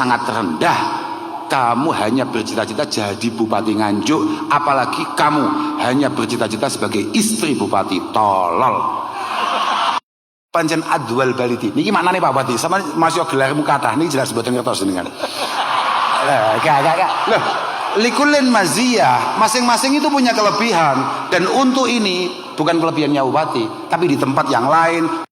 sangat rendah kamu hanya bercita-cita jadi Bupati Nganjuk, apalagi kamu hanya bercita-cita sebagai istri Bupati. Tolol. Pancen adwal baliti. Niki maknane Pak Bupati, sama masih gelarmu kathah niki jelas mboten ngertos jenengan. Gak. Loh, likulin maziyah, masing-masing itu punya kelebihan, dan untuk ini bukan kelebihannya Bupati, tapi di tempat yang lain.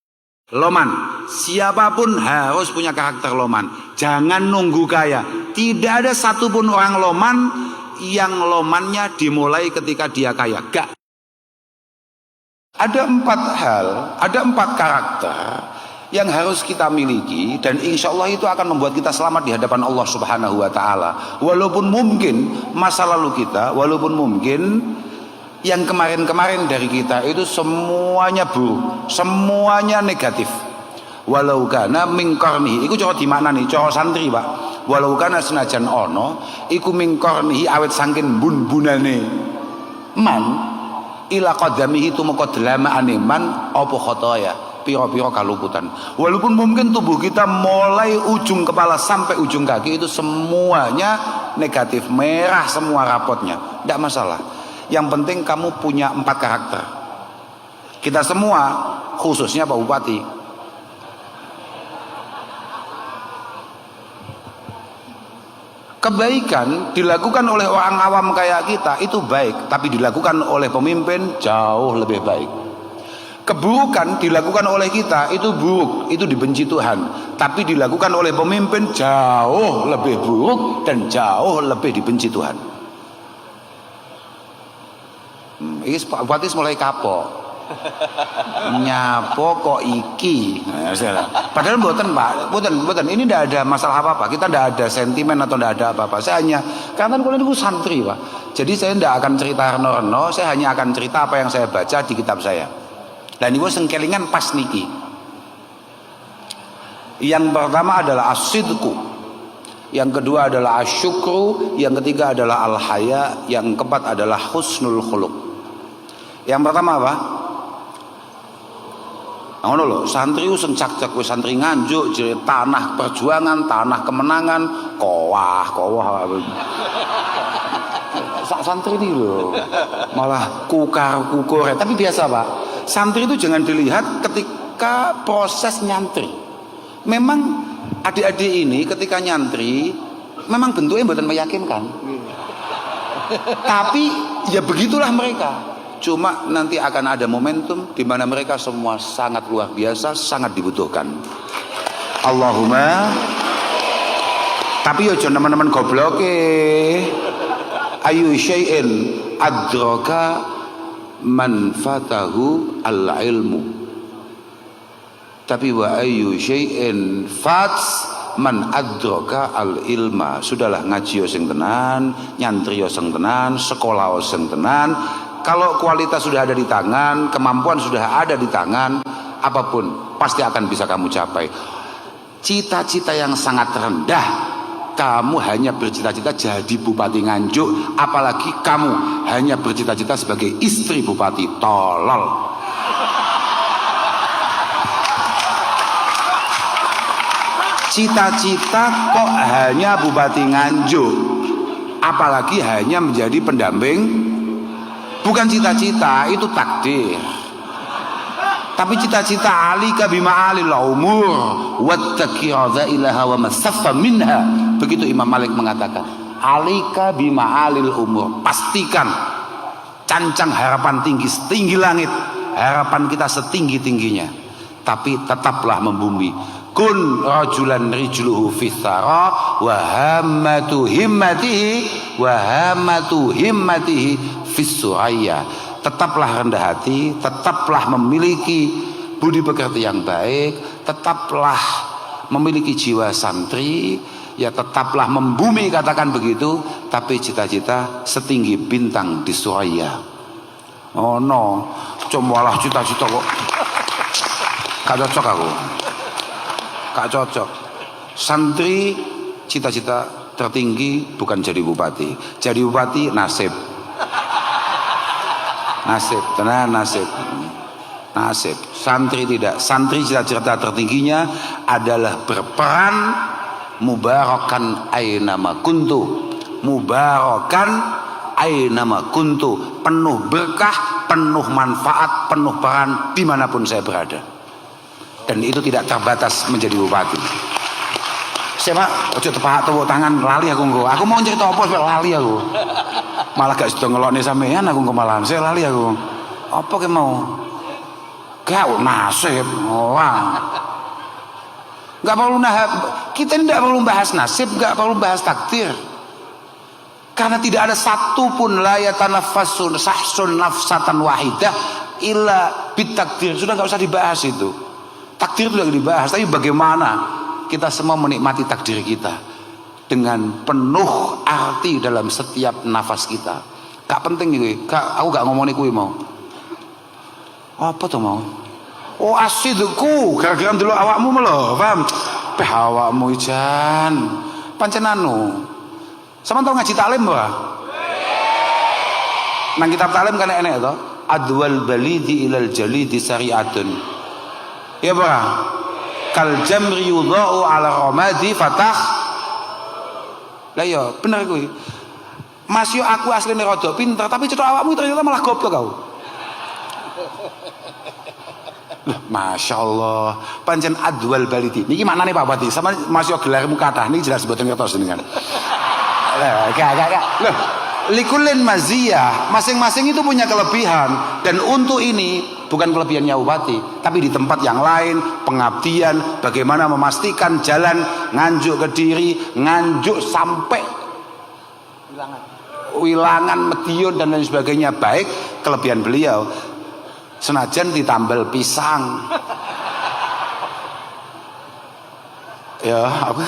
Loman, siapapun harus punya karakter loman. Jangan nunggu kaya. Tidak ada satupun orang loman yang lomannya dimulai ketika dia kaya. Gak. Ada 4 hal, ada 4 karakter yang harus kita miliki, dan insya Allah itu akan membuat kita selamat di hadapan Allah Subhanahu wa Ta'ala. Walaupun mungkin masa lalu kita, walaupun mungkin yang kemarin-kemarin dari kita itu semuanya buruk, semuanya negatif. Walau kana mingkornihi, iku cara dimaknani, cara santri Pak. Walau kana senajan ono, iku mingkornihi awet sangkin bun-bunane man, ila qadamihi tumeka delamaane man apa khotoya, piro-piro kaluputan. Walaupun mungkin tubuh kita mulai ujung kepala sampai ujung kaki itu semuanya negatif, merah semua rapotnya, tidak masalah. Yang penting kamu punya 4 karakter. Kita semua, khususnya Pak Bupati, kebaikan dilakukan oleh orang awam kayak kita itu baik, tapi dilakukan oleh pemimpin jauh lebih baik. Keburukan dilakukan oleh kita itu buruk, itu dibenci Tuhan, tapi dilakukan oleh pemimpin jauh lebih buruk dan jauh lebih dibenci Tuhan. Ini Pak Bupati mulai kapok. Nyapo kok iki. Padahal mboten Pak, mboten. Ini tidak ada masalah apa-apa. Kita tidak ada sentimen atau tidak ada apa-apa. Saya hanya, karena kalian itu santri Pak. Jadi saya tidak akan cerita reno-reno. Saya hanya akan cerita apa yang saya baca di kitab saya. Dan itu sengkelingan pas niki. Yang pertama adalah as-sidqu, yang kedua adalah asyukru, yang ketiga adalah al-haya, yang keempat adalah husnul khuluq. Yang pertama apa? Ngono lho, santri sing cak-cak wis santri Nganjuk, jadi tanah perjuangan, tanah kemenangan, kowah. Santri ini loh, malah kukar-kukur. Tapi biasa Pak, santri itu jangan dilihat ketika proses nyantri. Memang adik-adik ini ketika nyantri, memang bentuknya bukan meyakinkan. Tapi ya begitulah mereka. Cuma nanti akan ada momentum di mana mereka semua sangat luar biasa, sangat dibutuhkan. Allahumma. Tapi yo teman-teman goblok ayu syai'in adraka man fatahu al-ilmu. Tapi wa ayu syai'in fats man adraka al-ilma. Sudahlah ngaji yo sing tenan, nyantri yo sing tenan, sekolah yo sing tenan. Kalau kualitas sudah ada di tangan, kemampuan sudah ada di tangan, apapun pasti akan bisa kamu capai. Cita-cita yang sangat rendah, kamu hanya bercita-cita jadi Bupati Nganjuk, apalagi kamu hanya bercita-cita sebagai istri Bupati. Tolol. Cita-cita kok hanya Bupati Nganjuk, apalagi hanya menjadi pendamping. Bukan cita-cita, itu takdir. Tapi cita-cita alika bima alil umur wattaqi ilaha wa masaffa minha. Begitu Imam Malik mengatakan, alika bima alil umur. Pastikan cancang harapan tinggi setinggi langit, harapan kita setinggi-tingginya. Tapi tetaplah membumi. Kun rajulan rijluhu fithara wa hammatu himmatihi fissuraya. Tetaplah rendah hati, tetaplah memiliki budi pekerti yang baik, tetaplah memiliki jiwa santri, ya tetaplah membumi, katakan begitu. Tapi cita-cita setinggi bintang di suraya. Oh no, cuma cita-cita kok gak cocok aku. Gak cocok. Santri cita-cita tertinggi bukan jadi bupati. Jadi bupati nasib. Nasib, tenan nasib. Nasib. Santri tidak. Santri cita-cita tertingginya adalah berperan mubarakan ainama kuntu, mubarakan ainama kuntu, penuh berkah, penuh manfaat, penuh peran dimanapun saya berada. Dan itu tidak terbatas menjadi bupati. Saya pak, ojo tepak tepuk tangan lali aku engko. Aku mau cerita apa sampai lali aku. Malah gak sudah ngelokne sampean aku kemalahan. Saya lali aku. Apa ke mau? Gak nasib. Wah. Gak perlu kita tidak perlu bahas nasib, gak perlu bahas takdir. Karena tidak ada satupun la yatanaffasun sahsun nafsatan wahidah illa bitakdir. Sudah gak usah dibahas itu. Takdir itu tidak dibahas, tapi bagaimana kita semua menikmati takdir kita dengan penuh arti dalam setiap nafas kita. Gak penting nih, aku gak ngomongin kuwi mau. Apa tuh mau? Oh asidku, gara-gara dulu awakmu melo, paham? Awakmu jan, pancen anu. Sama tau ngaji taklim ba? Nang kitab taklim kan enek to, adwal balidi ilal jalidi syari'atun. Ya ba? Kal jamri yudha'u ala ramadi fatah. Lah ya bener kuwi. Mas yo aku asline rada pinter tapi cetok awakmu ternyata malah goblok kau. Masya Allah, pancen adwal balidi. Niki maknane Pak Bupati, sama Mas yo gelarmu kathah niki jelas mboten ngertos jenengan. Gak. Loh, likulin maziyah, masing-masing itu punya kelebihan dan untuk ini bukan kelebihannya bupati, tapi di tempat yang lain pengabdian, bagaimana memastikan jalan Nganjuk Kediri, Nganjuk sampai Wilangan, Medion dan lain sebagainya baik, kelebihan beliau. Senajan ditambal pisang. Ya, apa?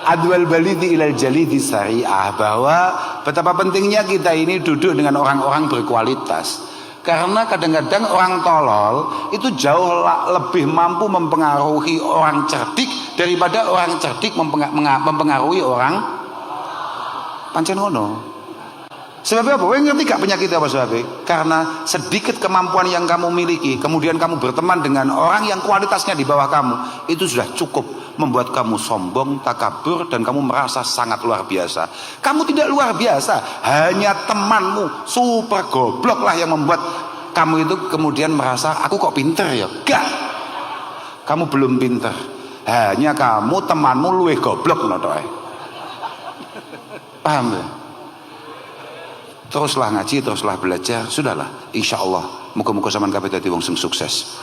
Adwal balidi ilal jalidi syariah, bahwa betapa pentingnya kita ini duduk dengan orang-orang berkualitas. Karena kadang-kadang orang tolol itu jauh lebih mampu mempengaruhi orang cerdik daripada orang cerdik mempengaruhi orang pancen ngono. Sebabnya apa? Kowe ngerti gak penyakit apa sebabnya? Karena sedikit kemampuan yang kamu miliki, kemudian kamu berteman dengan orang yang kualitasnya di bawah kamu, itu sudah cukup membuat kamu sombong, takabur, dan kamu merasa sangat luar biasa. Kamu tidak luar biasa, hanya temanmu super goblok lah yang membuat kamu itu kemudian merasa aku kok pinter ya. Gak, kamu belum pinter, hanya kamu temanmu luwih goblok notoe. Paham ya? Teruslah ngaji, teruslah belajar, sudahlah. Insya Allah, muka-muka zaman kabeh dadi wong sing sukses.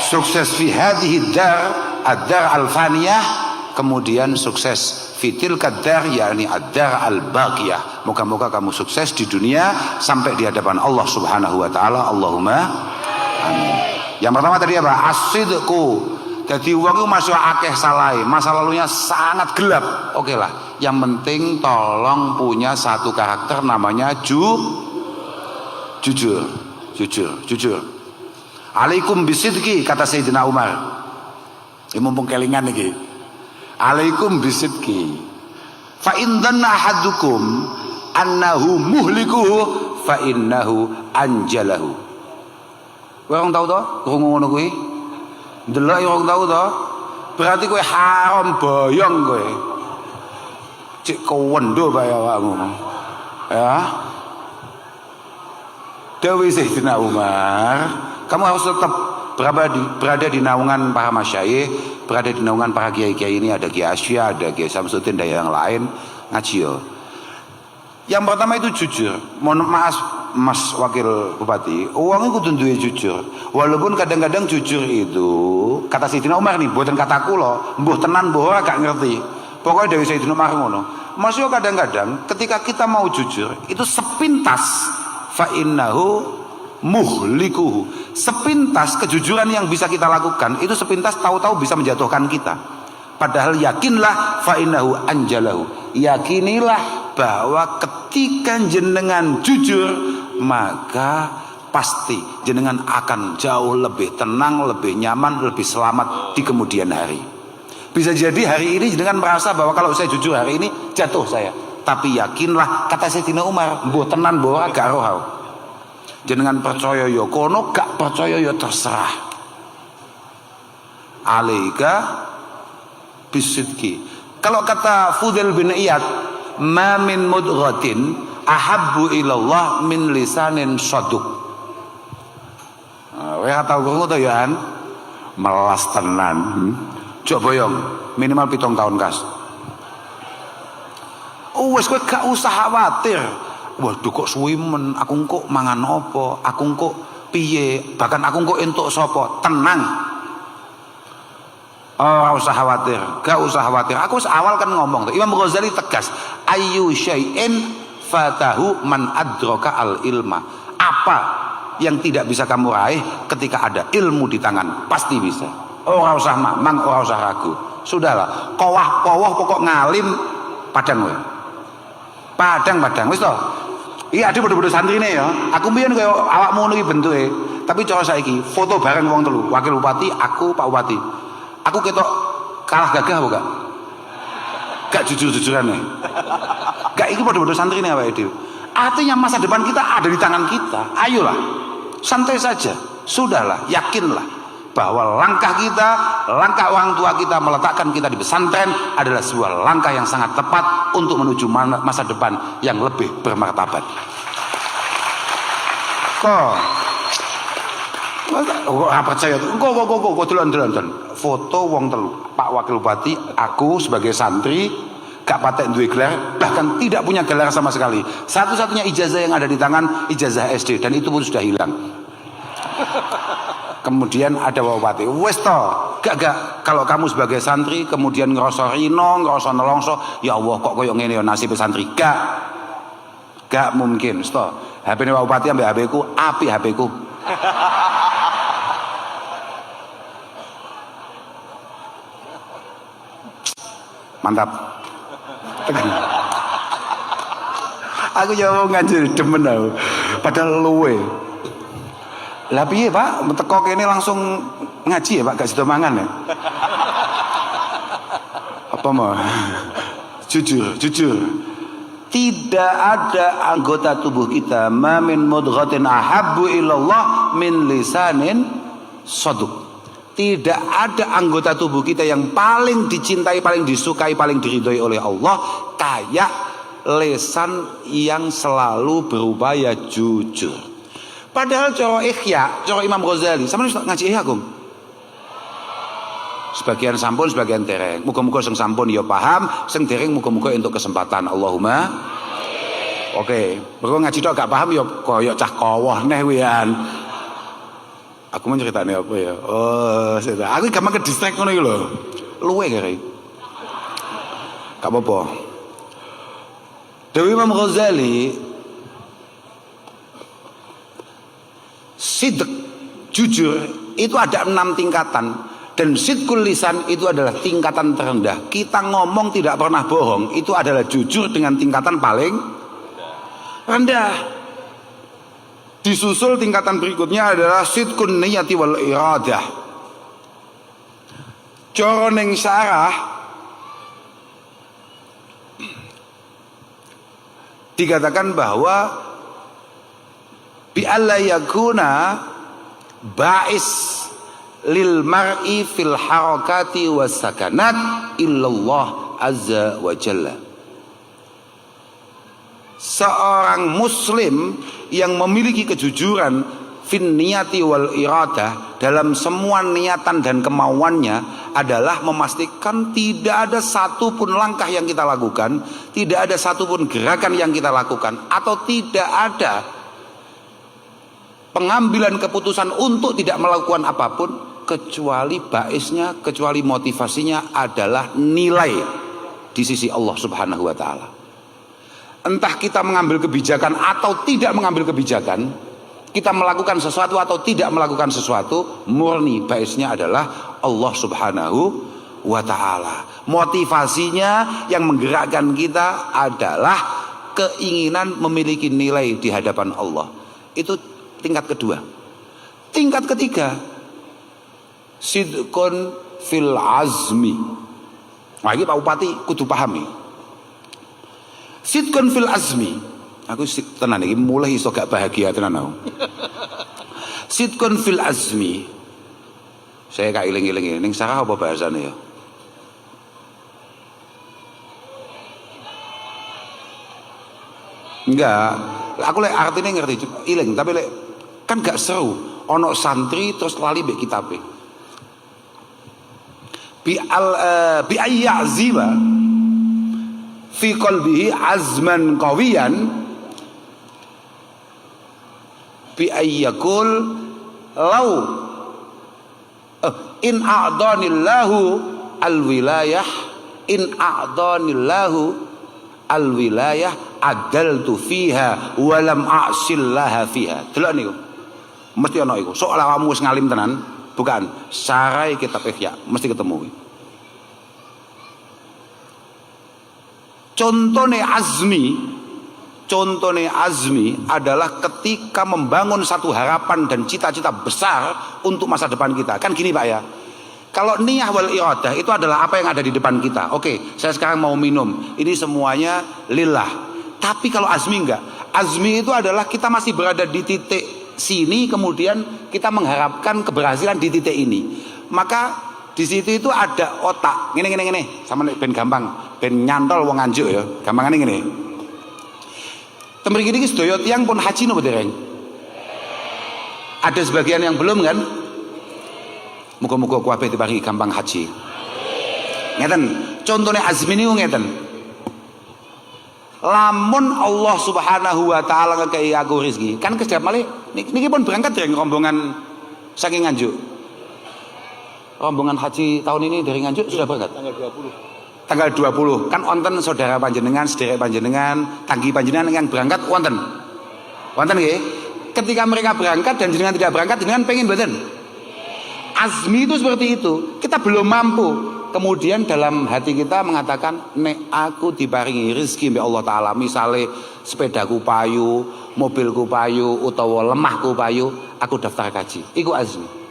Sukses fi hadhihi dar, ad-dar al-faniyah, kemudian sukses fitil kadar, yakni ad-dar al-baqiyah. Moga-moga kamu sukses di dunia sampai di hadapan Allah Subhanahu wa taala. Allahumma amin. Yang pertama tadi apa? As-sidqu. Jadi wong itu masih akeh salai, masa lalunya sangat gelap. Oke lah, yang penting tolong punya satu karakter namanya jujur. Alaikum bisidqi, kata Sayyidina Umar. Ini mumpung kelingan iki. Alaikum bisidqi. Fa in dhanna ahadukum annahu muhlikuhu fa innahu anjalahu. Kowe ora tau to krungu ngono kuwi? Ndelok ora tau to? Berarti kowe haram boyong kowe. Cik kewendo bae awakmu. Ya. Dewi Sayyidina Umar, kamu harus tetap berada di naungan para masyayikh, berada di naungan para kiai-kiai ini. Ada Kiai Asya, ada Kiai Samsuddin dan yang lain ngaji yo. Yang pertama itu jujur. Mohon maaf Mas Wakil Bupati, uang itu kudu duwe jujur. Walaupun kadang-kadang jujur itu kata Sayyidina Umar nih, buatan kataku loh, mbuh tenan mbuh ora gak ngerti. Pokoknya dari Sayyidina Umar ngono. Masih kadang-kadang ketika kita mau jujur itu sepintas fa innahu muhlikuhu. Sepintas kejujuran yang bisa kita lakukan itu sepintas tahu-tahu bisa menjatuhkan kita. Padahal yakinlah fa innahu anjalahu. Yakinilah bahwa ketika jenengan jujur maka pasti jenengan akan jauh lebih tenang, lebih nyaman, lebih selamat di kemudian hari. Bisa jadi hari ini jenengan merasa bahwa kalau saya jujur hari ini jatuh saya. Tapi yakinlah kata Sayyidina Umar, mbuh tenan mbuh ora gak roh. Jenengan percaya ya kono, gak percaya ya terserah. Alaika bisidqi. Kalau kata Fudail bin Iyad, ma min mudghatin ahabbu ilallah min lisanin saduq. Kowe tau ngono to ya an? Melas tenan. Jok boyong minimal 7 tahun kas. Wes kowe gak usah khawatir. Waduh kok suwi men, aku engko mangan apa? Aku engko piye? Bahkan aku engko entuk sapa? Tenang. Oh, gak usah khawatir, gak usah khawatir. Aku awal kan ngomong tuh, Imam Ghazali tegas, ayyu syai'in fatahu man adraka al ilma. Apa yang tidak bisa kamu raih ketika ada ilmu di tangan, pasti bisa. Oh, gak usah mamang, gak usah ragu. Sudahlah, kowah pokok ngalim padang we. Padang wis to. Iya ada bodoh-bodoh santri nih ya. Aku mbiyen koyo awakmu ngono iki bentuke. Tapi cara saiki foto bareng wong telu, wakil bupati, aku Pak Bupati. Aku ketok kalah gagah apa gak? Gak jujur-jujuran nih. Gak iki bodoh-bodoh santri nih awake dhewe. Artinya masa depan kita ada di tangan kita. Ayolah. Santai saja. Sudahlah, yakinlah bahwa langkah kita, langkah orang tua kita meletakkan kita di pesantren adalah sebuah langkah yang sangat tepat untuk menuju masa depan yang lebih bermartabat. Kok percaya kok dolan foto wong telu, Pak Wakil Bupati, aku sebagai santri gak patek duwe gelar, bahkan tidak punya gelar sama sekali. Satu-satunya ijazah yang ada di tangan ijazah SD, dan itu pun sudah hilang. Kemudian ada Bupati, wes to, gak kalau kamu sebagai santri kemudian ngerasa rino, ngerasa nelongso, ya Allah kok koyo ngene ya nasib santri. Gak mungkin, sto. HP-ne Pak Bupati ambek HP-ku, api HP-ku. Mantap. Aku ya mau ngaji demen aku. Padahal luwe. Lah piye Pak, teko kene langsung ngaji ya Pak, gak sida mangan ya. Apa mau? Jujur. Tidak ada anggota tubuh kita ma min mudghatin ahabbu ilallah min lisanin saduq. Tidak ada anggota tubuh kita yang paling dicintai, paling disukai, paling diridhoi oleh Allah kayak lesan yang selalu berupaya jujur. Padahal cara Ihya, cara Imam Ghazali, sampeyan ngaji Ihya, Gong? Sebagian sampun, sebagian dereng. Muga-muga sing sampun ya paham, sing dereng muga-muga entuk kesempatan. Allahumma. Oke, mergo ngaji tok gak paham ya koyo cah kowoh neh wian. Aku mau ceritane apa ya? Oh, aku gampang ke distract ngono iki lho. Luwe kare. Gak apa-apa. Dewi Imam Ghazali, sidq, jujur itu ada 6 tingkatan, dan sidqul lisan itu adalah tingkatan terendah. Kita ngomong tidak pernah bohong, itu adalah jujur dengan tingkatan paling rendah. Disusul tingkatan berikutnya adalah sidqun niyati wal iradah. Cara ning syarah dikatakan bahwa bi alla yakuna ba'is lil mar'i fil harakati was sakanat illallah azza wa jalla. Seorang muslim yang memiliki kejujuran fin niyati wal iradah dalam semua niatan dan kemauannya adalah memastikan tidak ada satupun langkah yang kita lakukan, tidak ada satupun gerakan yang kita lakukan, atau tidak ada pengambilan keputusan untuk tidak melakukan apapun kecuali baisnya, kecuali motivasinya adalah nilai di sisi Allah Subhanahu wa taala. Entah kita mengambil kebijakan atau tidak mengambil kebijakan, kita melakukan sesuatu atau tidak melakukan sesuatu, murni baisnya adalah Allah Subhanahu wa taala. Motivasinya yang menggerakkan kita adalah keinginan memiliki nilai di hadapan Allah. Itu tingkat kedua. Tingkat ketiga, sidqun fil azmi. Nah, ini Pak Bupati kudu pahami. Sidqun fil azmi. Aku tenan iki mulai iso gak bahagia tenan aku. Sidqun fil azmi. Saya gak iling-iling ning sarah apa bahasane ya? Enggak. Aku lek artinya ngerti iling, tapi lek kan gak seru ono santri terus lali mbek kitabe. Bi ayyaziba fi qalbihi azman qawiyan bi ayyakul law in a'danillahu alwilayah in a'danillahu alwilayah adaltu fiha walam a'sillaha fiha. Delok niku mesti ana iku sok awakmu wis ngalim tenan bukan sarai kitab Ihya mesti ketemu. Contone azmi adalah ketika membangun satu harapan dan cita-cita besar untuk masa depan kita. Kan gini Pak ya, kalau niyah wal iradah itu adalah apa yang ada di depan kita. Oke, saya sekarang mau minum, ini semuanya lillah. Tapi kalau azmi enggak, azmi itu adalah kita masih berada di titik sini, kemudian kita mengharapkan keberhasilan di titik ini. Maka di situ itu ada otak. Ngene. Sama ben gampang, ben nyantol wong nganjuk ya. Gampangane ngene. Temriki iki sedaya tiyang pun haji napa dereng? Ada sebagian yang belum kan? Muga-muga kabeh diparingi gampang haji. Ngeten, contone azmi niku ngeten. Lamun Allah Subhanahu wa taala ngekei aku rezeki, kan kedap malih niki pun berangkat dari rombongan saking Nganjuk. Rombongan haji tahun ini dari Nganjuk sudah berangkat tanggal 20 kan wonten saudara panjenengan, sederek panjenengan, tanggi panjenengan yang berangkat wonten nggih. Ketika mereka berangkat dan jenengan tidak berangkat, jenengan pengen mboten? Azmi itu seperti itu. Kita belum mampu, kemudian dalam hati kita mengatakan nek aku diparingi rezeki mbek Allah taala, misale sepedaku payu, mobilku payu utawa lemahku payu, aku daftar kaji. Iku azmi.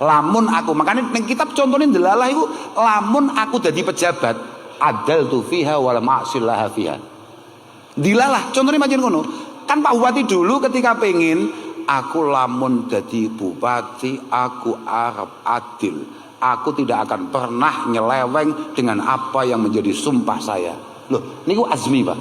Lamun aku, makanya ning kitab contohnya delalah iku, lamun aku dadi pejabat, adaltu fiha wala ma'sillaha fiha. Dilalah contohnya macam ngono. Kan Pak Bupati dulu ketika pengen aku lamun dadi bupati, aku arep adil. Aku tidak akan pernah nyeleweng dengan apa yang menjadi sumpah saya. Loh, niku azmi Pak.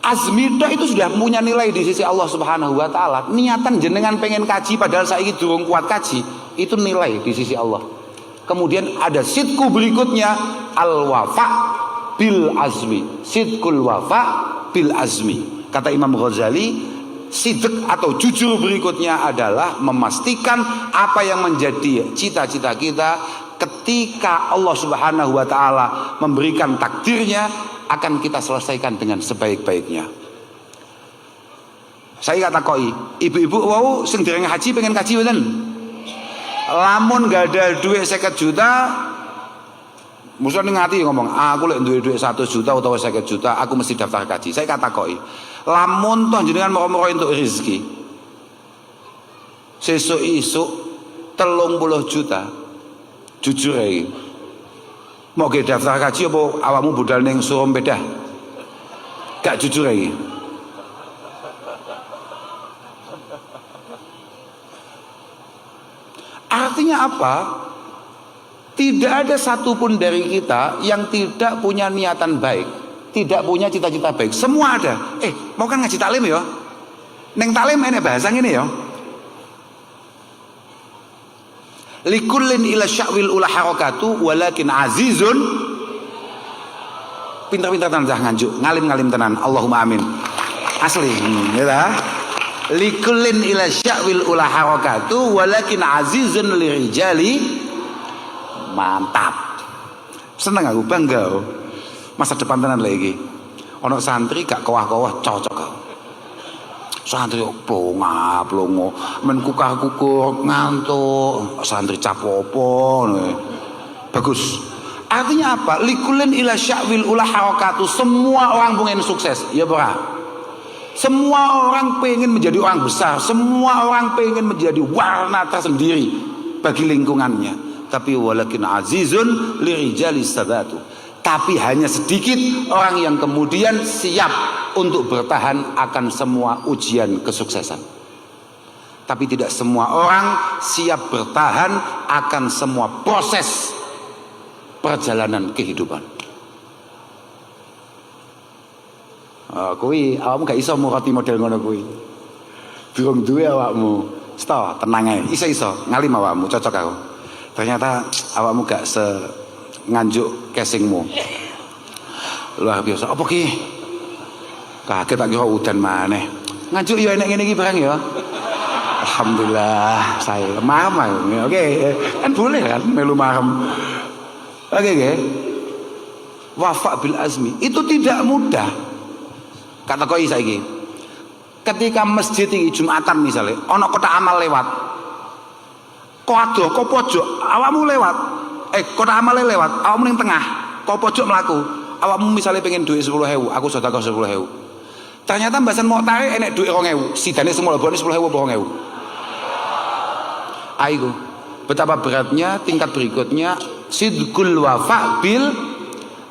Azmi itu sudah punya nilai di sisi Allah Subhanahu wa taala. Niatan jenengan pengen kaji padahal saiki durung kuat kaji, itu nilai di sisi Allah. Kemudian ada sidku berikutnya, al wafa bil azmi. Sidkul wafa bil azmi. Kata Imam Ghazali, sidq atau jujur berikutnya adalah memastikan apa yang menjadi cita-cita kita ketika Allah Subhanahu wa taala memberikan takdirnya akan kita selesaikan dengan sebaik-baiknya. Saya kata koi, ibu-ibu wau sing dereng haji pengen kaji mboten? Lamun gak ada duit 50 juta, mesti ngati ngomong, aku lek duwe duit 100 juta utawa 50 juta, aku mesti daftar kaji. Saya kata koi, lamun toh jenengan moro-moro entuk rezeki, sesuk-isuk 30 juta, jujur ae. Mau ke daftar kaji apa awakmu budal ning surum bedah? Gak jujur lagi. Artinya apa? Tidak ada satupun dari kita yang tidak punya niatan baik, tidak punya cita-cita baik. Semua ada. Mau kan ngaji taklim ya? Neng taklim enek bahasa ngene ya. Likullin ila sya'wil ula harakatu walakin azizun. Pintar-pintar tenan Nganjuk, ngalim-ngalim tenan. Allahumma amin. Asli ya. Likullin ila sya'wil ula harakatu walakin azizun lirijali. Mantap. Seneng aku, bangga. Masa depan tenan lagi. Ono santri gak kowah-kowah cocok kok. Santri plongo men kukar-kukur ngantuk, santri capopo bagus. Artinya apa? Likulin ila sya'wil ula harakatu. Semua orang pengen sukses, ya bra. Semua orang pengen menjadi orang besar, semua orang pengen menjadi warna tersendiri bagi lingkungannya. Tapi walakin azizun lirijali sabatu. Tapi hanya sedikit orang yang kemudian siap untuk bertahan akan semua ujian kesuksesan. Tapi tidak semua orang siap bertahan akan semua proses perjalanan kehidupan. Kuwi awakmu gak iso murati model ngono kuwi. Durung duwe awakmu. Sto, tenang ae. Iso ngalim awakmu, cocok aku. Ternyata awakmu gak nganjuk casingmu. Luar biasa. Apa ki? Kaget tak kira udan maneh. Nganjuk ya enek ngene iki barang ya. Alhamdulillah, saya mama. Oke, kan boleh kan melu marem. Oke, nggih. Wafa bil azmi itu tidak mudah. Kata koi saiki. Ketika masjid iki Jumatan misalnya, ana kotak amal lewat. Kok ado, kok pojok, awakmu lewat. Kotak amale lewat, awakmu ning tengah, kok pojok mlaku. Awakmu misalnya pengen duit 10.000, aku sedekah 10.000. Ternyata mbasan mau tarik enek duit 2.000, sidane semua lebone 10.000 apa 2.000. Aiku. Betapa beratnya tingkat berikutnya sidqul wafa bil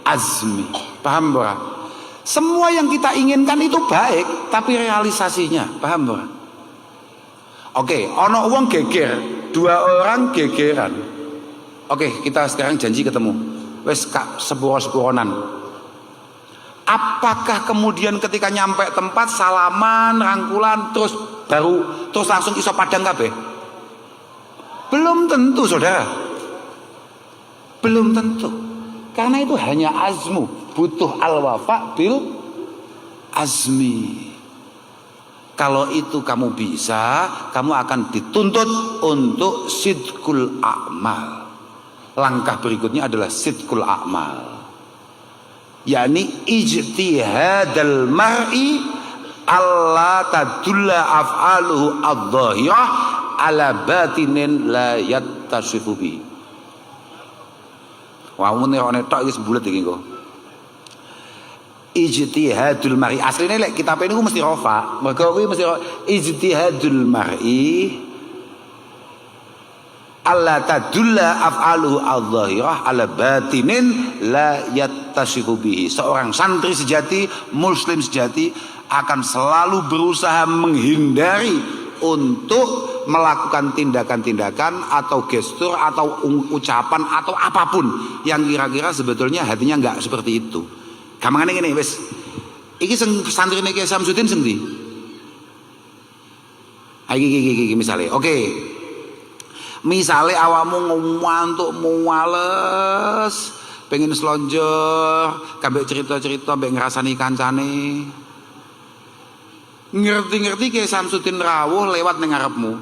azmi. Paham ora? Semua yang kita inginkan itu baik, tapi realisasinya, paham ora? Oke, ono wong geger, 2 orang gegeran. Oke, kita sekarang janji ketemu. Wes kak sepuro-sepuronan. Apakah kemudian ketika nyampe tempat salaman, rangkulan, terus langsung iso padang kabeh? Belum tentu, saudara. Belum tentu. Karena itu hanya azmu, butuh al-wafa bil azmi. Kalau itu kamu bisa, kamu akan dituntut untuk sidqul a'mal. Langkah berikutnya adalah sidqul a'mal, yakni ijtihadal mar'i alla tadulla af'aluhu adh-dhahirah ala batinin la yattasifu bi. Wah, mun nek tok iki sebulet iki kok. Ijtihadul mar'i asline lek kitab niku mesti rafa. Mergo kuwi mesti ijtihadul mar'i alla tadulla af'aluhu adh-dhahirah ala batinin la yattasifu bihi. Seorang santri sejati, muslim sejati akan selalu berusaha menghindari untuk melakukan tindakan-tindakan atau gestur atau ucapan atau apapun yang kira-kira sebetulnya hatinya enggak seperti itu. Gampangane ngene wis. Iki santrine Kiai Samsudin sing ndi? Iki misale. Oke. Misale awakmu ngantuk muales, pengen slonjor, kabeh cerita-cerita mbek ngrasani kancane. Ngerti-ngerti Kiai Samsudin rawuh lewat ning ngarepmu.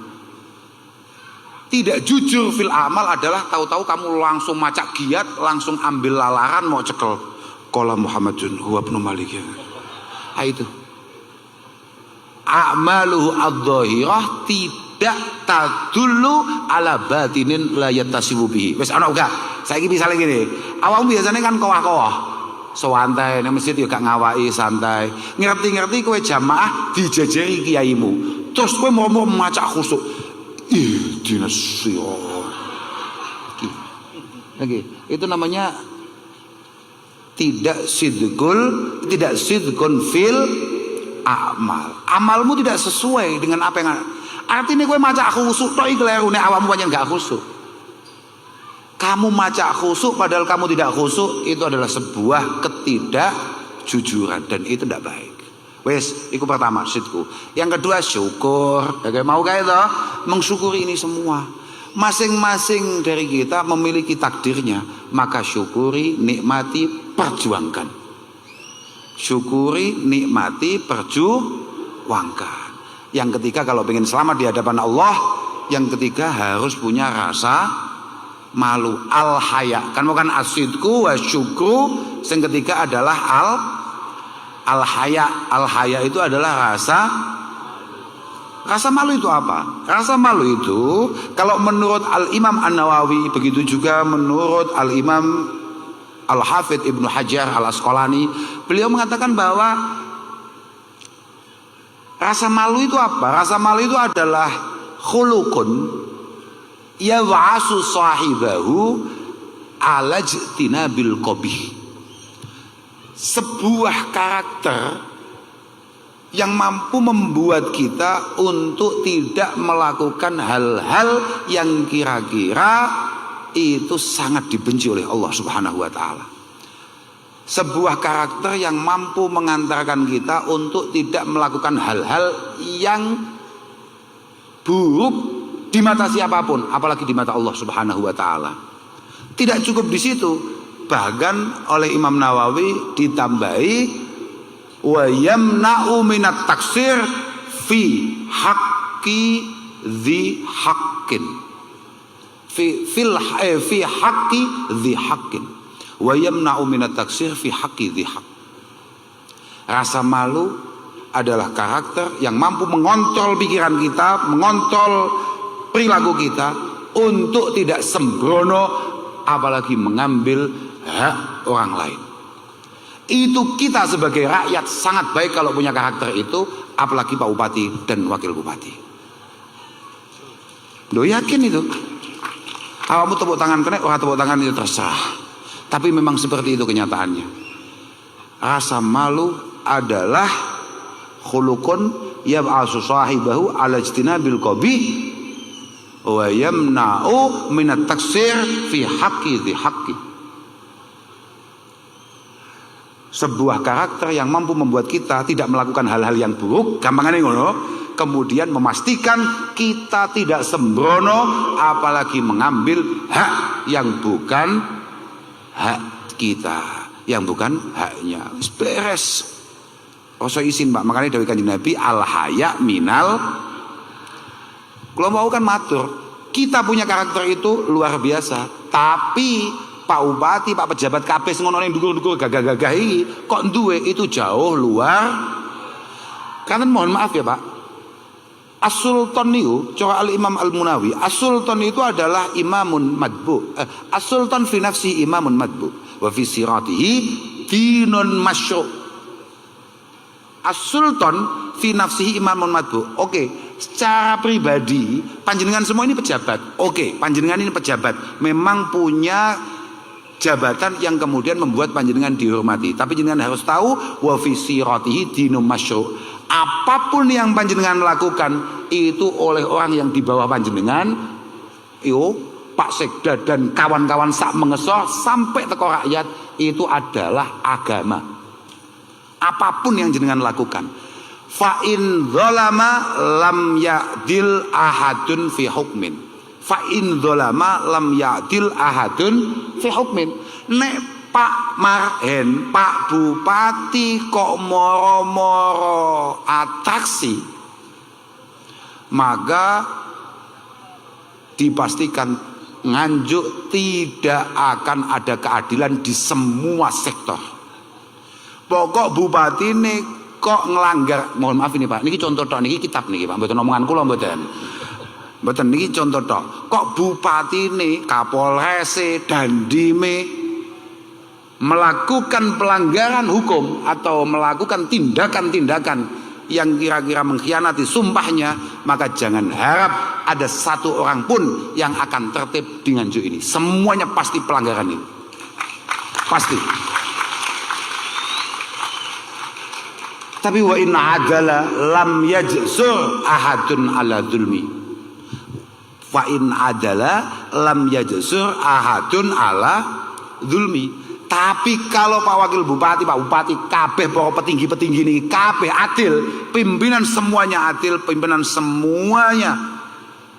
Tidak jujur fil amal adalah tahu-tahu kamu langsung macak giat, langsung ambil lalaran mau cekel. Qala Muhammadun huwa ibnu Malik. Itu. A'maluhu adh-dhahirah tidak tadullu ala batinin la yattasibu bihi. Wis ana uga. Saiki misale ngene. Awakmu biasane kan kowah-kowah. Santai nang masjid yo gak ngawaki santai. Ngerti-ngerti kowe jamaah dijejeri kiaimu. Terus kowe mau macak khusuk. Ihdinas shiratal. Oke, itu namanya tidak sidqun fil amal. Amalmu tidak sesuai dengan apa yang artinya kowe macak khusuk tok iki kleru nek awakmu pancen gak khusuk. Kamu macak khusuk padahal kamu tidak khusuk, itu adalah sebuah ketidakjujuran dan itu tidak baik. Wes, itu pertama sidku. Yang kedua syukur. Ya, mau kayak itu mensyukuri ini semua. Masing-masing dari kita memiliki takdirnya, maka syukuri, nikmati, perjuangkan. Syukuri, nikmati, perjuangkan. Yang ketiga kalau ingin selamat di hadapan Allah, yang ketiga harus punya rasa malu, al-haya. Kan bukan asidku wa syukru. Yang ketiga adalah al-haya. Al-haya itu adalah rasa malu. Itu apa? Rasa malu itu kalau menurut Al-Imam An-Nawawi, begitu juga menurut Al-Imam Al-Hafidh Ibnu Hajar Al-Asqalani, beliau mengatakan bahwa rasa malu itu apa? Rasa malu itu adalah khuluqun yaw'asu sahibahu ala jtinabil qabih. Sebuah karakter yang mampu membuat kita untuk tidak melakukan hal-hal yang kira-kira itu sangat dibenci oleh Allah Subhanahu wa taala. sebuah karakter yang mampu mengantarkan kita untuk tidak melakukan hal-hal yang buruk di mata siapapun, apalagi di mata Allah Subhanahu wa taala. Tidak cukup di situ, bahkan oleh Imam Nawawi ditambahi wa yamna'u minat taksir fi haqqi dzi haqqin fi haqqi dzi haqqin wa yamna'u minat taksir fi haqqi dzi haqq. Rasa malu adalah karakter yang mampu mengontrol pikiran kita, mengontrol perilaku kita untuk tidak sembrono apalagi mengambil hak orang lain. Itu kita sebagai rakyat sangat baik kalau punya karakter itu, apalagi Pak Bupati dan Wakil Bupati. Lo yakin itu? Kamu tepuk tangan kena, orang tepuk tangan itu terserah. Tapi memang seperti itu kenyataannya. Rasa malu adalah khulukun yab'asu sahibahu ala ijtinabil qabih wa yamna'u minat taksir fi haqqi dzi haqqi. Sebuah karakter yang mampu membuat kita tidak melakukan hal-hal yang buruk, gampangannya ngono, kemudian memastikan kita tidak sembrono apalagi mengambil hak yang bukan hak kita, yang bukan haknya. Beres. Rasa izin Pak, makanya dari Kanjeng Nabi al haya minal. Kalau mau kan matur, kita punya karakter itu luar biasa, tapi Pak Bupati, Pak pejabat kabeh sing ngono ning dhuwur-dhuwur gagah-gagah iki kok duwe itu jauh luar. Karena mohon maaf ya Pak, As-Sultan niku cara Al-Imam Al-Munawi, As-Sultan itu adalah imamun madbu. As-Sultan fi nafsi imamun madbu wa fi siratihi dinun masyru'. As-Sultan fi nafsihi imamun madbu. Oke, secara pribadi panjenengan semua ini pejabat. Oke, panjenengan ini pejabat, memang punya jabatan yang kemudian membuat panjenengan dihormati. Tapi jenengan harus tahu wa fi siratihi dinun masyru'. Apapun yang panjenengan lakukan itu oleh orang yang di bawah panjenengan, Pak Sekda dan kawan-kawan sak mengesor sampai teko rakyat, itu adalah agama. Apapun yang jenengan lakukan, fa in dzalama lam ya'dil ahadun fi hukmin. Fa in dzalama lam ya'dil ahadun fi hukmin. Nek Pak Marhen, Pak Bupati kok moro-moro atraksi, maka dipastikan Nganjuk tidak akan ada keadilan di semua sektor. Pokok bupati ini kok ngelanggar, mohon maaf ini Pak, ini contoh tok, ini kitab nih Pak, mboten omongan kula mboten. Mboten niki contoh tok. Kok bupati ini, Kapolrese, Dandime melakukan pelanggaran hukum atau melakukan tindakan-tindakan yang kira-kira mengkhianati sumpahnya, maka jangan harap ada satu orang pun yang akan tertib di Nganjuk ini. Semuanya pasti pelanggaran ini. Pasti. Tapi wa inna adala lam yajsur ahadun ala zulmi. Wa in adala lam yajsur ahadun ala zulmi. Tapi kalau Pak Wakil Bupati, Pak Bupati, kabeh para petinggi-petinggi ini kabeh adil, pimpinan semuanya adil, pimpinan semuanya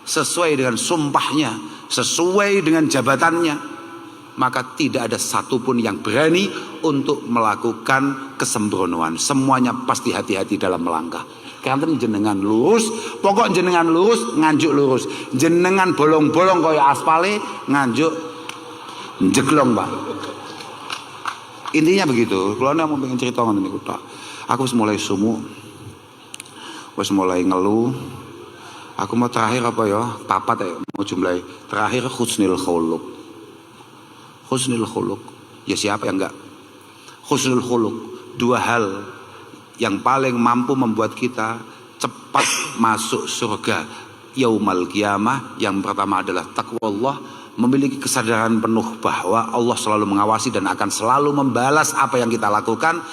sesuai dengan sumpahnya, sesuai dengan jabatannya, maka tidak ada satupun yang berani untuk melakukan kesembronoan. Semuanya pasti hati-hati dalam melangkah. Karena jenengan lurus, pokok jenengan lurus, Nganjuk lurus. Jenengan bolong-bolong kaya aspale, Nganjuk jeglong Pak. Intinya begitu. Kalau anda mau pengen cerita ngene niku tok. Aku wis mulai sumuk. Wis mulai ngeluh. Aku mau terakhir apa ya? Papat ya mau jumlahi. Terakhir husnul khuluq. Husnul khuluq. Ya siapa yang enggak? Husnul khuluq. Dua hal yang paling mampu membuat kita cepat masuk surga yaumal qiyamah. Yang pertama adalah taqwallah, memiliki kesadaran penuh bahwa Allah selalu mengawasi dan akan selalu membalas apa yang kita lakukan.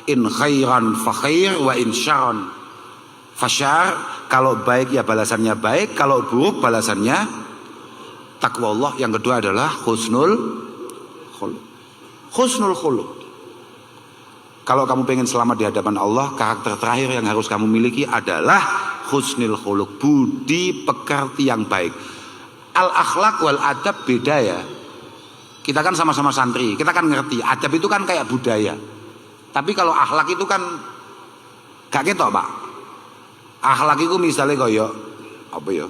In khairan fa khair wa in syarran fasyar. Kalau baik ya balasannya baik, kalau buruk balasannya takwa Allah. Yang kedua adalah husnul khuluq. Husnul khuluq. Kalau kamu pengen selamat di hadapan Allah, karakter terakhir yang harus kamu miliki adalah husnul khuluq, budi pekerti yang baik. Al akhlak wal adab beda ya. Kita kan sama-sama santri, kita kan ngerti adab itu kan kayak budaya. Tapi kalau akhlak itu kan gak ketok, Pak. Akhlak itu misalnya kaya apa ya?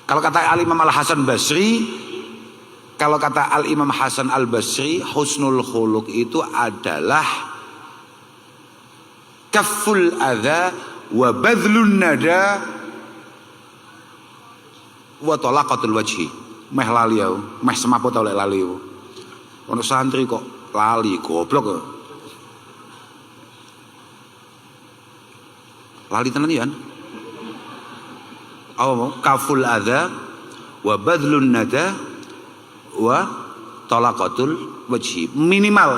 Kalau kata Al-Imam Al-Hasan Basri, kalau kata Al-Imam Hasan Al-Basri, husnul khuluq itu adalah kafful adha wa badlun nada wa talaqatul wajhi. Meh lali aku, meh semaput oleh lali aku. Ono santri kok lali, goblok kok. Lali tenan ya. Apa mau? Kaful adha wa badlun nada wa talaqatul wajhi. Minimal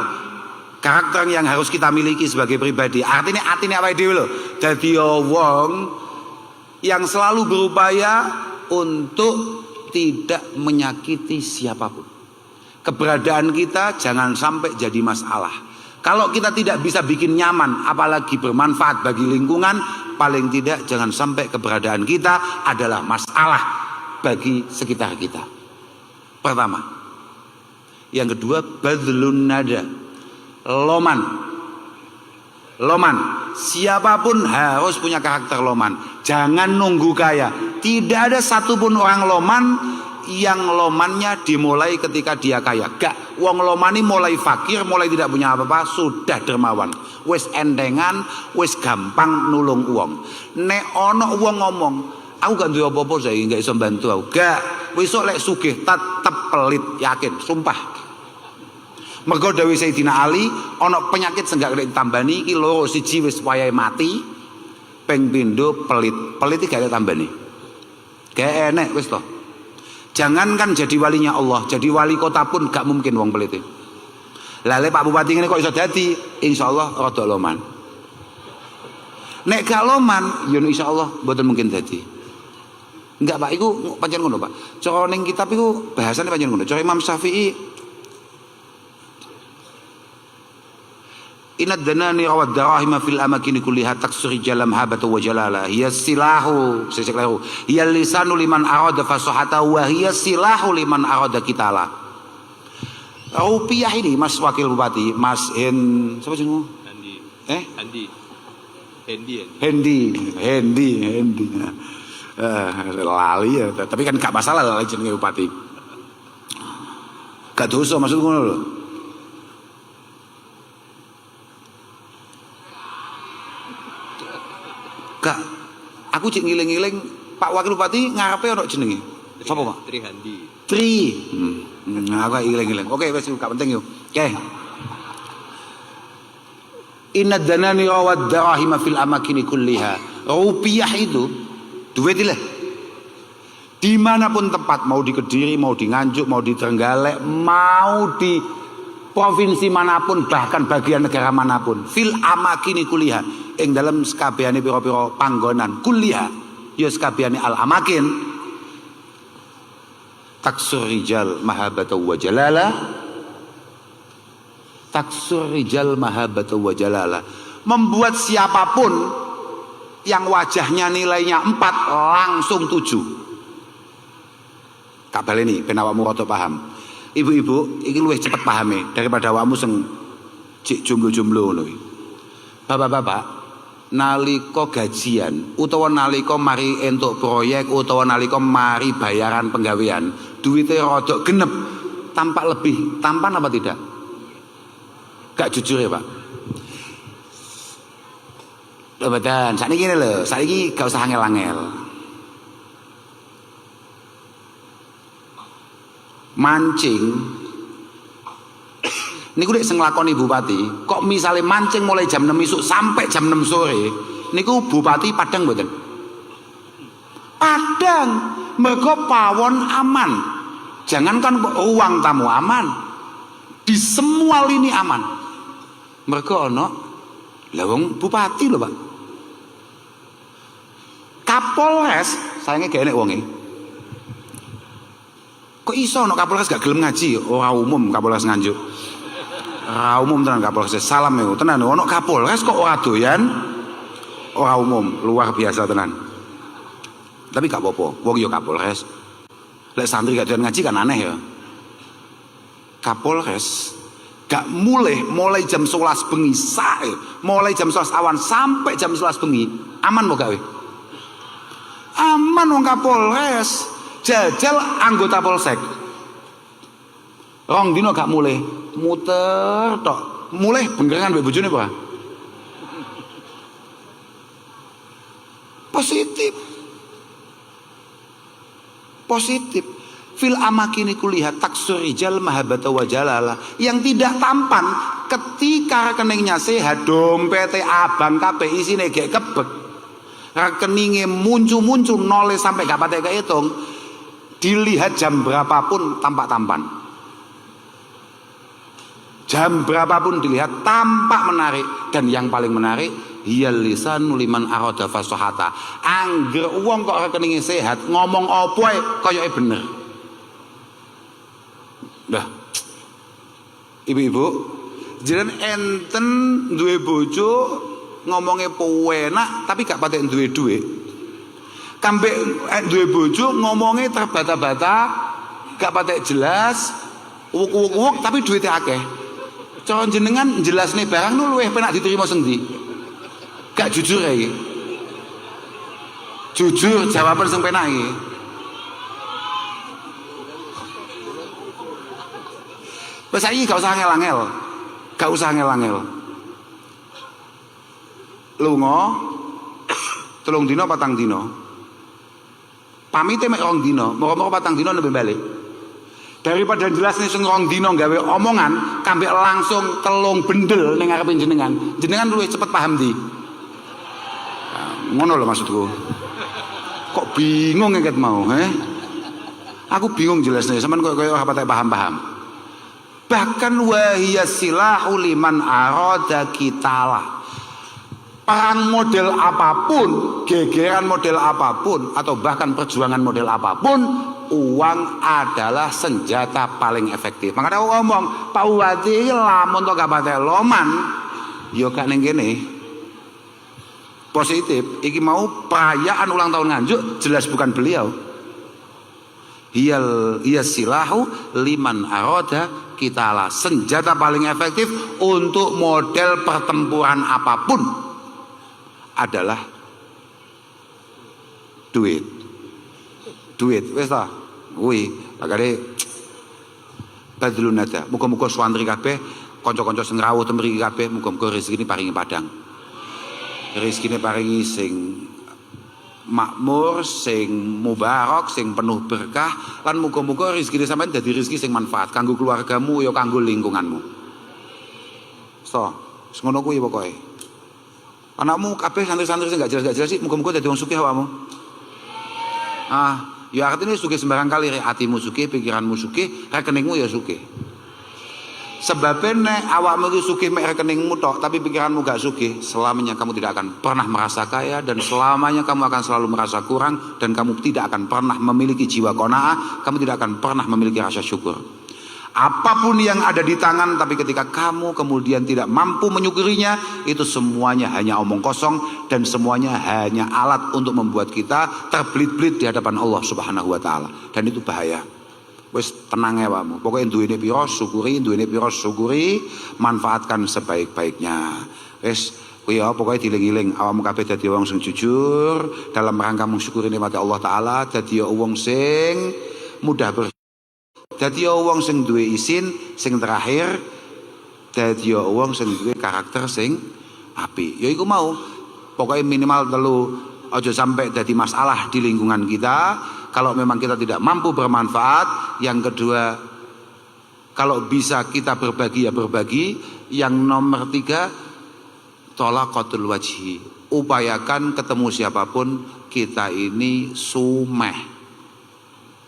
karakter yang harus kita miliki sebagai pribadi. Artinya apa dhewe lho. Dadi wong yang selalu berupaya untuk tidak menyakiti siapapun. Keberadaan kita jangan sampai jadi masalah. Kalau kita tidak bisa bikin nyaman, apalagi bermanfaat bagi lingkungan, paling tidak jangan sampai keberadaan kita adalah masalah bagi sekitar kita. Pertama. Yang kedua, badlun nada, loman. Siapapun harus punya karakter loman. Jangan nunggu kaya. Tidak ada satupun orang loman yang lomannya dimulai ketika dia kaya. Gak, wong lomani mulai fakir, mulai tidak punya apa-apa, sudah dermawan. Wis endengan, wis gampang nulung uang. Nek ono uang ngomong, aku gak duwe apa-apa saya gak iso bantu aku. Gak, besok lek sugih tetep pelit, yakin, sumpah. Mergo dawuh Sayyidina Ali, ono penyakit sing gak ditambani iki loro, siji wis wayahe mati, ping pindho pelit. Pelit iki gak ditambani. Gak enek wis to. Jangankan jadi walinya Allah, jadi wali kota pun gak mungkin wong pelit. Lale Pak Bupati ngene kok iso dadi, insyaallah rada loman. Nek gak loman, ya insyaallah mboten mungkin dadi. Enggak Pak, iku pancen ngono Pak. Cara ning kitab iku bahasane pancen ngono. Cara Imam Syafi'i Inad danani rawad darahima fil amakini kulliha taksuri jalam habata wa jalala hiya silahu seseklahu hiya lisanu liman arada fasahata wa hiya silahu liman arada kitala. Rupiah ini Mas Wakil Bupati, Mas siapa jenengmu? Andi. Hendi. Lali ya, tapi kan gak masalah lah jenenge bupati. Gak dosa maksudku ngono lho. Gak, aku cek ngiling-ngiling Pak Wakil Bupati ngarepe ono jenenge. Sapa Pak? Tri Handi. Aku ngiling-ngiling. Oke, wis gak penting yo. Oke. Inna danani rawad darahima fil amakini kulliha. Rupiah itu duit lah. Dimanapun tempat, mau di Kediri, mau di Nganjuk, mau di Trenggalek, mau di provinsi manapun, bahkan bagian negara manapun, fil amakini kuliah, ing dalam sekabehane pira-pira panggonan kuliah, ya sekabehane al amakin, taksur rijal mahabata wa jalala, taksur rijal mahabata wa jalala, membuat siapapun yang wajahnya nilainya 4 langsung 7. Kak baleni ben awakmu rada paham. Ibu-ibu iki luwih cepet pahame daripada awakmu sing cek jomblo-jomblo ngono iki. Bapak-bapak, nalika gajian utawa nalika mari entuk proyek utawa nalika mari bayaran penggawean, duwite rada genep, tampak lebih tampan apa tidak? Gak jujur ya, Pak. Betul, saiki ngene lho, saiki gak usah angel-angel. Mancing niku nek sing nglakoni bupati, kok misale mancing mulai jam 6 isuk sampai jam 6 sore, niku bupati Padang mboten? Padang, mergo pawon aman. Jangankan ruang tamu aman, di semua lini aman. Mergo ana lha wong bupati lho, Pak. Kapolres, sayange gak enek wonge. Kok iso no Kapolres gak gelem ngaji? Ora umum Kapolres Nganjuk. Ora umum tenan Kapolres. Salam yo tenan ono Kapolres kok ora doyan. Ora umum, luar biasa tenan. Tapi gak apa-apa, wong yo Kapolres. Lek santri gak doyan ngaji kan aneh ya. Kapolres gak mulai jam 11 bengi sae, mulai jam 11 awan sampai jam 11 bengi, aman mau gawe? Aman wong Kapolres, jajal anggota Polsek. Rong dino gak mulai, muter tok. Mulai bengkerengan mbek bojone apa? Positif. Fil amakini kulihat taksur rijal mahabata wa jalala. Yang tidak tampan ketika rekeningnya sehat, dompete abang kabeh isine gek kebek. Rekeningnya muncul noleh sampai gak patek kehitung. Dilihat jam berapapun tampak tampan. Jam berapapun dilihat tampak menarik. Dan yang paling menarik, hiyal lisan liman arada fasahata. Angger wong kok rekeningnya sehat, ngomong opo ae koyoke bener. Dah, ibu-ibu, jenengan enten duwe bojo ngomongnya penak tapi gak patek duwe duit. Kambek duwe bojo ngomongnya terbata-bata, gak patek jelas, wuk tapi duitnya akeh. Cara jenengan jelasne barang nu luwih penak diterima sendi. Gak jujur ya iki. Jujur jawaban sing penak iki. Wes saiki gak usah angel-angel. Gak usah angel-angel. Lunga 3 dina 4 dina. Pamite mek 2 dina, moro-moro 4 dina nembe balik. Daripada jelas nih sing 2 dina gawe omongan, kambek langsung 3 bendel ning ngarepe jenengan. Jenengan luwih cepet paham di. Ngono lho maksudku. Kok bingung ngeket mau, Aku bingung jelasnya, sampean kok koyo ora patek paham-paham. Bahkan wahiyas silahu liman arada kitalah. Perang model apapun, gegeran model apapun, atau bahkan perjuangan model apapun, uang adalah senjata paling efektif. Makanya aku ngomong, Pak Bupati lamun to gak patek loman, yo gak ning kene. Positif, iki mau perayaan ulang tahun Nganjuk, jelas bukan beliau. Hiyas silahu liman arada kitalah. Senjata paling efektif untuk model pertempuran apapun adalah duit. Wis ta? Kuwi makane badlun nada. Muga-muga swantri kabeh, kanca-kanca sing rawuh ten mriki kabeh, muga-muga rezekine paringi padang. Rezekine paringi sing makmur, sing mubarak, sing penuh berkah, lan muga-muga rezeki sampean dadi rezeki sing manfaat kanggo keluargamu ya kanggo lingkunganmu. So, ngono kuwi pokoke. Anakmu kabeh santri-santri sing gak jelas sih, muga-muga dadi wong sugih awakmu. Ya artinya sugih sembarang kali, atimu sugih, pikiranmu sugih, rekeningmu ya sugih. Sebabnya nek awakmu itu sugih mek rekeningmu tok, tapi pikiranmu gak sugih, selamanya kamu tidak akan pernah merasa kaya, dan selamanya kamu akan selalu merasa kurang, dan kamu tidak akan pernah memiliki jiwa qanaah, kamu tidak akan pernah memiliki rasa syukur. Apapun yang ada di tangan, tapi ketika kamu kemudian tidak mampu menyukurinya, itu semuanya hanya omong kosong, dan semuanya hanya alat untuk membuat kita terbelit-belit di hadapan Allah Subhanahu wa taala, dan itu bahaya. Wis tenang ya wamu. Pokoknya duwene piro syukuri, manfaatkan sebaik-baiknya. Wis kuwi ya pokoke dieling-eling awakmu kabeh dadi wong sing jujur dalam rangka mensyukuri nikmat Allah taala, dadi wong sing mudah dadi wong sing duwe isin, sing terakhir dadi wong sing duwe karakter sing apik. Ya iku mau. Pokoknya minimal 3, aja sampai dadi masalah di lingkungan kita. Kalau memang kita tidak mampu bermanfaat. Yang kedua, kalau bisa kita berbagi ya berbagi. Yang nomor 3, tolaqatul wajhi. Upayakan ketemu siapapun kita ini sumeh.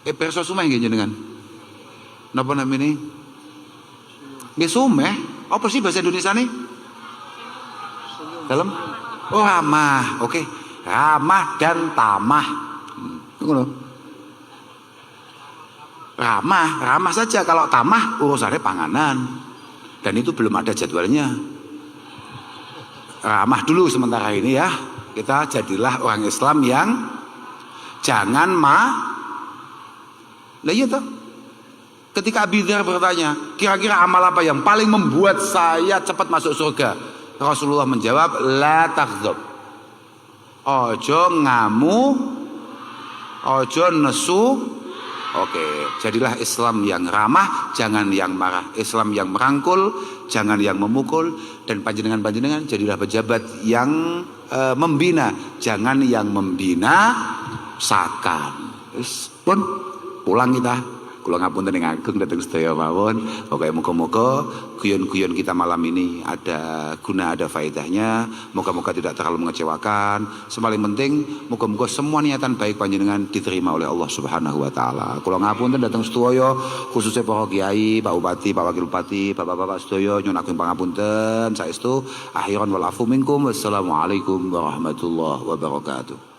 Perso sumeh nggih jenengan? Napa namanya? Nggih sumeh. Apa sih bahasa Indonesia nih? Dalam? Oh ramah. Oke. Ramah dan tamah. Ngono. Ramah saja. Kalau tamah urusannya panganan. Dan itu belum ada jadwalnya. Ramah dulu sementara ini ya. Kita jadilah orang Islam yang jangan Lah iya toh. Ketika Abi Dzar bertanya, kira-kira amal apa yang paling membuat saya cepat masuk surga? Rasulullah menjawab, la taghdzab. Ojo ngamu, ojo nesu. Oke, jadilah Islam yang ramah, jangan yang marah. Islam yang merangkul, jangan yang memukul. Dan panjenengan jadilah pejabat yang membina, jangan yang membinasakan. Pun pulang kita. Kula ngapunten ing ageng dhateng sedaya mawon. Pokoke muga-muga guyon-guyon kita malam ini ada guna, ada faedahnya. Moga-moga tidak terlalu mengecewakan. Semaling penting muga-muga semua niatan baik panjenengan diterima oleh Allah Subhanahu wa taala. Kula ngapunten dhateng sedaya khususnya para kiai, Pak Bupati, Pak Wakil Bupati, Bapak-bapak sedaya nyuwun agung pangapunten saestu. Akhiran wal afu minkum. Wassalamualaikum warahmatullahi wabarakatuh.